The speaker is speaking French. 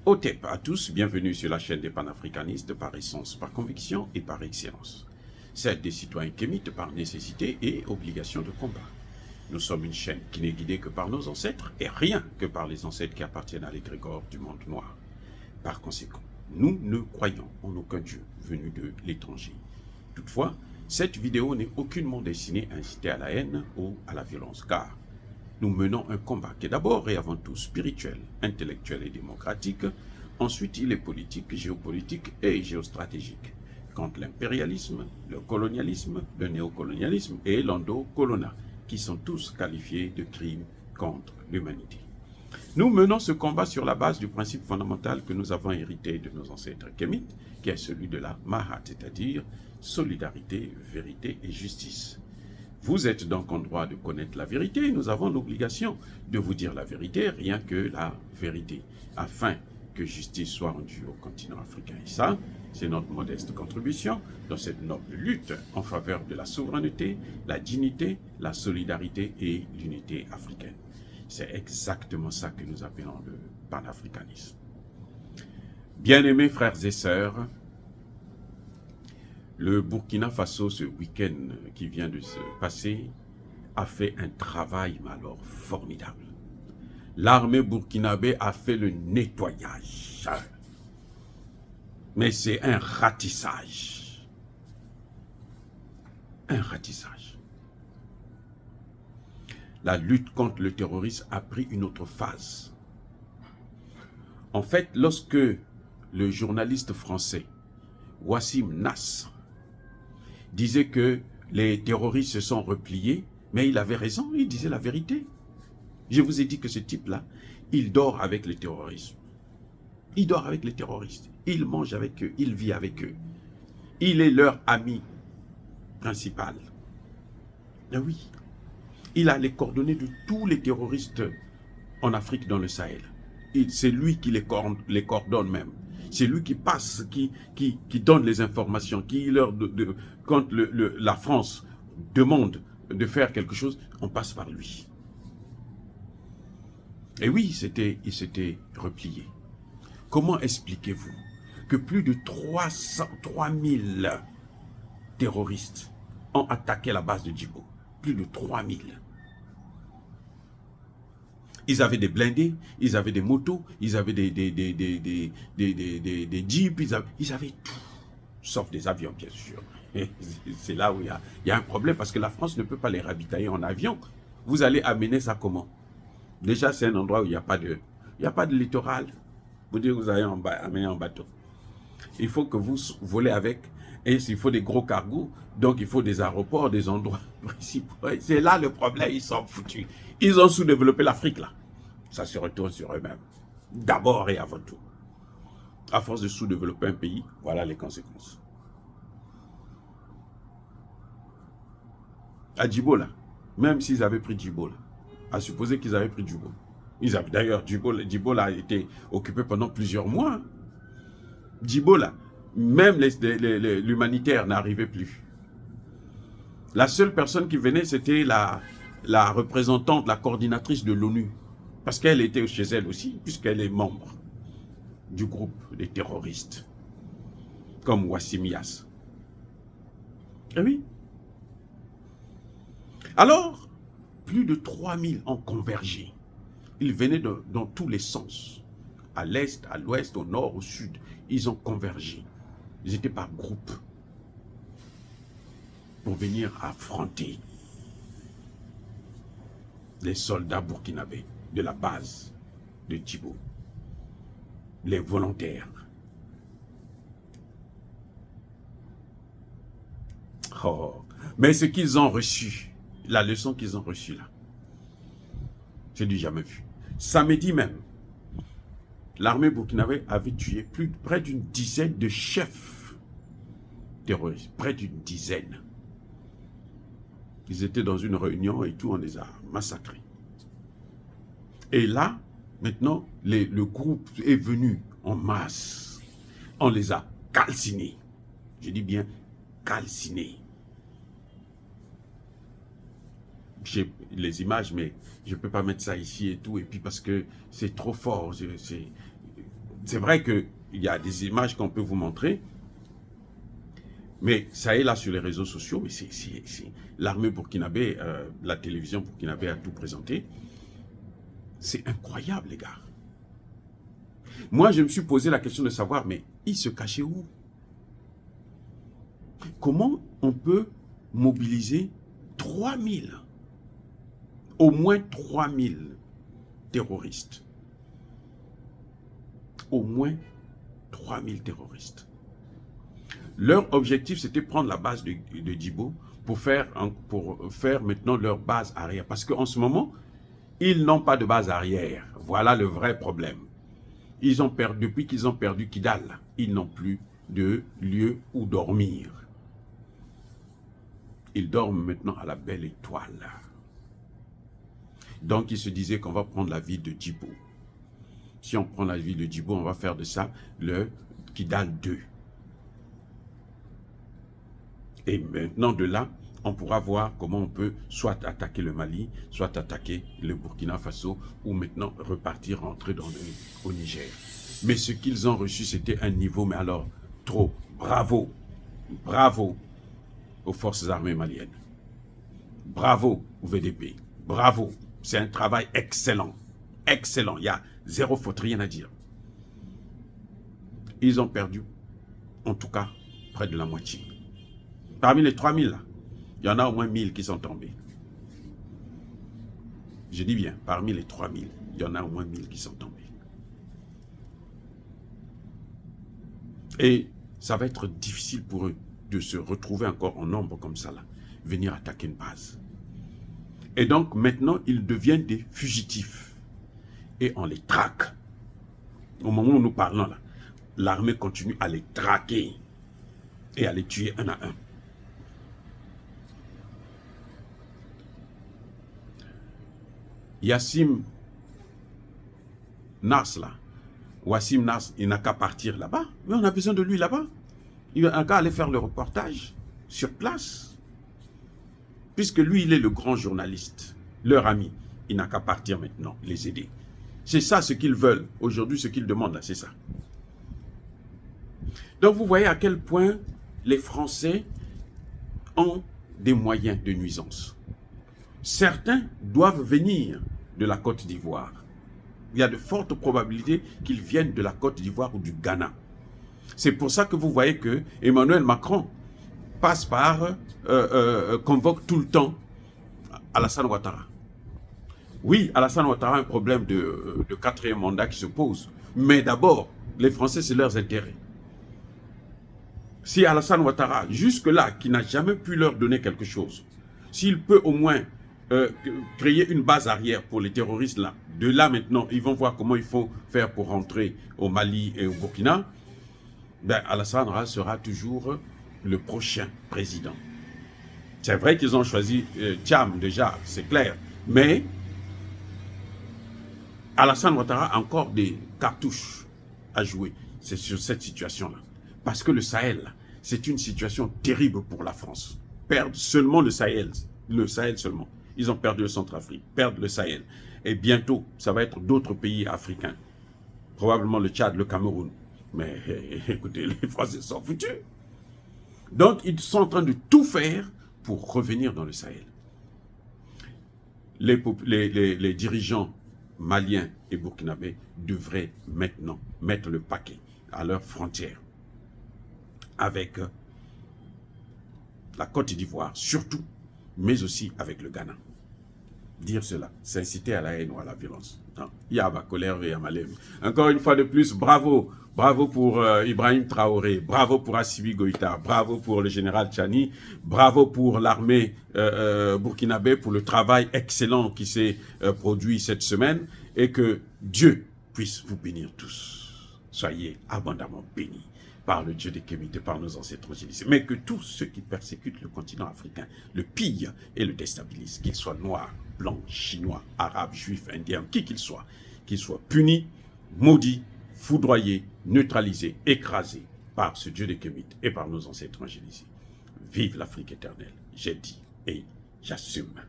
OTEP à tous, bienvenue sur la chaîne des panafricanistes par essence, par conviction et par excellence. Celle des citoyens kémites par nécessité et obligation de combat. Nous sommes une chaîne qui n'est guidée que par nos ancêtres et rien que par les ancêtres qui appartiennent à l'égrégore du monde noir. Par conséquent, nous ne croyons en aucun Dieu venu de l'étranger. Toutefois, cette vidéo n'est aucunement destinée à inciter à la haine ou à la violence, car nous menons un combat qui est d'abord et avant tout spirituel, intellectuel et démocratique. Ensuite, il est politique, géopolitique et géostratégique. Contre l'impérialisme, le colonialisme, le néocolonialisme et l'endocolonat, qui sont tous qualifiés de crimes contre l'humanité. Nous menons ce combat sur la base du principe fondamental que nous avons hérité de nos ancêtres kémites, qui est celui de la Mahat, c'est-à-dire solidarité, vérité et justice. Vous êtes donc en droit de connaître la vérité, nous avons l'obligation de vous dire la vérité, rien que la vérité, afin que justice soit rendue au continent africain. Et ça, c'est notre modeste contribution dans cette noble lutte en faveur de la souveraineté, la dignité, la solidarité et l'unité africaine. C'est exactement ça que nous appelons le panafricanisme. Bien-aimés frères et sœurs, le Burkina Faso, ce week-end qui vient de se passer, a fait un travail alors formidable. L'armée burkinabé a fait le nettoyage. Mais c'est un ratissage. Un ratissage. La lutte contre le terrorisme a pris une autre phase. En fait, lorsque le journaliste français Wassim Nasr disait que les terroristes se sont repliés, mais il avait raison, il disait la vérité. Je vous ai dit que ce type-là, il dort avec les terroristes. Il dort avec les terroristes. Il mange avec eux, il vit avec eux. Il est leur ami principal. Et oui, il a les coordonnées de tous les terroristes en Afrique, dans le Sahel. C'est lui qui les coordonne même. C'est lui qui passe, qui donne les informations, qui leur quand la France demande de faire quelque chose, on passe par lui. Et oui, il s'était replié. Comment expliquez-vous que plus de 3000 terroristes ont attaqué la base de Djibo? Plus de 3000. Ils avaient des blindés, ils avaient des motos, ils avaient des jeeps, ils avaient tout, sauf des avions, bien sûr. C'est là où il y a un problème, parce que la France ne peut pas les ravitailler en avion. Vous allez amener ça comment? Déjà, c'est un endroit où il n'y a pas de littoral. Vous dites que vous allez amener en bateau. Il faut que vous volez avec, et il faut des gros cargos, donc il faut des aéroports, des endroits principaux. C'est là le problème, ils sont foutus. Ils ont sous-développé l'Afrique, là. Ça se retourne sur eux-mêmes. D'abord et avant tout. À force de sous-développer un pays, voilà les conséquences. À Djibo, là, même s'ils avaient pris Djibo, là, à supposer qu'ils avaient pris Djibo. D'ailleurs, Djibo là, a été occupé pendant plusieurs mois. Djibo, là, même l'humanitaire n'arrivait plus. La seule personne qui venait, c'était la représentante, la coordinatrice de l'ONU. Parce qu'elle était chez elle aussi, puisqu'elle est membre du groupe des terroristes, comme Wassim Yass. Eh oui. Alors, plus de 3000 ont convergé. Ils venaient dans tous les sens. À l'est, à l'ouest, au nord, au sud. Ils ont convergé. Ils étaient par groupe pour venir affronter les soldats burkinabés de la base de Djibo, les volontaires. Oh. Mais ce qu'ils ont reçu, la leçon qu'ils ont reçue là, c'est du jamais vu. Samedi même, l'armée burkinabé avait tué près d'une dizaine de chefs terroristes, près d'une dizaine. Ils étaient dans une réunion et tout, on les a massacrés. Et là, maintenant, le groupe est venu en masse. On les a calcinés. Je dis bien calcinés. J'ai les images, mais je ne peux pas mettre ça ici et tout. Et puis parce que c'est trop fort. c'est vrai qu'il y a des images qu'on peut vous montrer, mais ça est là sur les réseaux sociaux, mais c'est l'armée burkinabé, la télévision burkinabé a tout présenté. C'est incroyable, les gars. Moi, je me suis posé la question de savoir, mais ils se cachaient où? Comment on peut mobiliser 3000, au moins 3000 terroristes? Au moins 3000 terroristes. Leur objectif, c'était prendre la base de Djibo pour faire maintenant leur base arrière. Parce qu'en ce moment, ils n'ont pas de base arrière. Voilà le vrai problème. Ils ont perdu, depuis qu'ils ont perdu Kidal, ils n'ont plus de lieu où dormir. Ils dorment maintenant à la belle étoile. Donc, ils se disaient qu'on va prendre la ville de Djibo. Si on prend la ville de Djibo, on va faire de ça le Kidal 2. Et maintenant, de là, on pourra voir comment on peut soit attaquer le Mali, soit attaquer le Burkina Faso, ou maintenant repartir, rentrer au Niger. Mais ce qu'ils ont reçu, c'était un niveau, mais alors, trop. Bravo, bravo aux forces armées maliennes. Bravo au VDP. Bravo. C'est un travail excellent. Excellent. Il y a zéro faute, rien à dire. Ils ont perdu, en tout cas, près de la moitié. Parmi les 3000, là, il y en a au moins 1000 qui sont tombés. Je dis bien, parmi les 3000, il y en a au moins 1000 qui sont tombés. Et ça va être difficile pour eux de se retrouver encore en nombre comme ça, là, venir attaquer une base. Et donc, maintenant, ils deviennent des fugitifs. Et on les traque. Au moment où nous parlons, là, l'armée continue à les traquer et à les tuer un à un. Yassim Nas, là, Wassim Nas, il n'a qu'à partir là-bas. Mais on a besoin de lui là-bas. Il n'a qu'à aller faire le reportage sur place. Puisque lui, il est le grand journaliste, leur ami. Il n'a qu'à partir maintenant, les aider. C'est ça ce qu'ils veulent. Aujourd'hui, ce qu'ils demandent, là, c'est ça. Donc, vous voyez à quel point les Français ont des moyens de nuisance. Certains doivent venir de la Côte d'Ivoire. Il y a de fortes probabilités qu'ils viennent de la Côte d'Ivoire ou du Ghana. C'est pour ça que vous voyez que Emmanuel Macron passe par, convoque tout le temps Alassane Ouattara. Oui, Alassane Ouattara a un problème de quatrième mandat qui se pose. Mais d'abord, les Français, c'est leurs intérêts. Si Alassane Ouattara, jusque-là, qui n'a jamais pu leur donner quelque chose, s'il peut au moins créer une base arrière pour les terroristes là, de là maintenant, ils vont voir comment il faut faire pour rentrer au Mali et au Burkina, ben Alassane sera toujours le prochain président. C'est vrai qu'ils ont choisi Thiam déjà, c'est clair, mais Alassane Ouattara a encore des cartouches à jouer. C'est sur cette situation-là. Parce que le Sahel, c'est une situation terrible pour la France. Perdre seulement le Sahel seulement. Ils ont perdu le Centrafrique, perdre le Sahel. Et bientôt, ça va être d'autres pays africains. Probablement le Tchad, le Cameroun. Mais écoutez, les Français sont foutus. Donc, ils sont en train de tout faire pour revenir dans le Sahel. Les dirigeants maliens et burkinabés devraient maintenant mettre le paquet à leurs frontières avec la Côte d'Ivoire, surtout, mais aussi avec le Ghana. Dire cela, c'est inciter à la haine ou à la violence. Il y a ma colère et à ma lèvre. Encore une fois de plus, bravo. Bravo pour Ibrahim Traoré, bravo pour Assimi Goïta, bravo pour le général Tchani, bravo pour l'armée burkinabé pour le travail excellent qui s'est produit cette semaine et que Dieu puisse vous bénir tous. Soyez abondamment bénis par le Dieu des Kémites, par nos ancêtres angélisés. Mais que tous ceux qui persécutent le continent africain le pillent et le déstabilisent, qu'ils soient noirs, blancs, chinois, arabes, juifs, indiens, qui qu'ils soient punis, maudits, foudroyés, neutralisés, écrasés par ce Dieu des Kémites et par nos ancêtres angélisés. Vive l'Afrique éternelle, j'ai dit et j'assume.